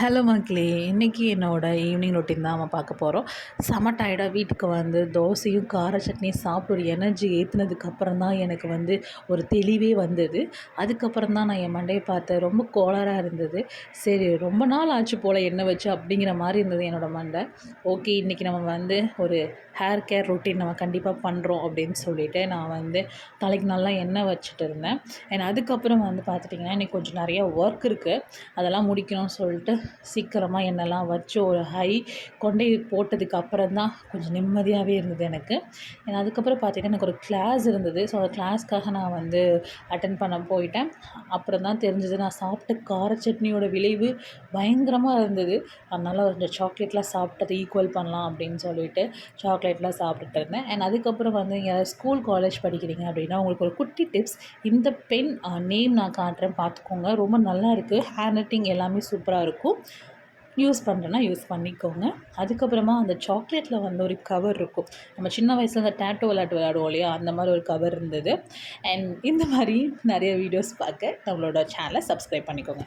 Hello மக்களே, இன்றைக்கி என்னோடய ஈவினிங் ரொட்டீன் தான் நம்ம பார்க்க போகிறோம். செம டயர்டாக வீட்டுக்கு வந்து தோசையும் கார சட்னியும் சாப்பிட்டு ஒரு எனர்ஜி ஏற்றுனதுக்கப்புறம் தான் எனக்கு வந்து ஒரு தெளிவே வந்தது. அதுக்கப்புறம் தான் நான் என் மண்டையை பார்த்தேன். ரொம்ப கோளாறாக இருந்தது. சரி, ரொம்ப நாள் ஆச்சு போல் எண்ணெய் வச்சு அப்படிங்கிற மாதிரி இருந்தது என்னோடய மண்டை. ஓகே, இன்றைக்கி நம்ம வந்து ஒரு ஹேர் கேர் ரொட்டீன் நம்ம கண்டிப்பாக பண்ணுறோம் அப்படின்னு சொல்லிவிட்டு நான் வந்து தலைக்கு நல்லா எண்ணெய் வச்சுட்டு இருந்தேன். அண்ட் அதுக்கப்புறம் வந்து பார்த்துட்டிங்கன்னா இன்றைக்கி கொஞ்சம் நிறையா ஒர்க் இருக்குது, அதெல்லாம் முடிக்கணும்னு சொல்லிட்டு சீக்கிரமாக எண்ணெய்லாம் வச்சு ஒரு ஹை கொண்டு போட்டதுக்கு அப்புறம் தான் கொஞ்சம் நிம்மதியாகவே இருந்தது எனக்கு. ஏன்னா அதுக்கப்புறம் பார்த்திங்கன்னா எனக்கு ஒரு கிளாஸ் இருந்தது. ஸோ அந்த கிளாஸ்க்காக நான் வந்து அட்டென்ட் பண்ண போயிட்டேன். அப்புறம் தான் தெரிஞ்சது நான் சாப்பிட்ட கார சட்னியோட விளைவு பயங்கரமாக இருந்தது. அதனால் கொஞ்சம் சாக்லேட்லாம் சாப்பிட்டு அதை ஈக்குவல் பண்ணலாம் அப்படின்னு சொல்லிட்டு சாக்லேட்லாம் சாப்பிட்டுட்டு இருந்தேன். அண்ட் அதுக்கப்புறம் வந்து இங்கே ஸ்கூல் காலேஜ் படிக்கிறீங்க அப்படின்னா உங்களுக்கு ஒரு குட்டி டிப்ஸ். இந்த பென் நேம் நான் காட்டுறேன், பார்த்துக்கோங்க. ரொம்ப நல்லா இருக்குது. ஹேண்ட் ரைட்டிங் எல்லாமே சூப்பராக இருக்கும். யூஸ் பண்ணுறேன்னா யூஸ் பண்ணிக்கோங்க. அதுக்கப்புறமா அந்த சாக்லேட்டில் வந்து ஒரு கவர் இருக்கும். நம்ம சின்ன வயசில் அந்த டேட்டோ விளையாடுவோம் இல்லையா, அந்த மாதிரி ஒரு கவர் இருந்தது. அண்ட் இந்த மாதிரி நிறைய வீடியோஸ் பார்க்க நம்மளோட சேனலை சப்ஸ்கிரைப் பண்ணிக்கோங்க.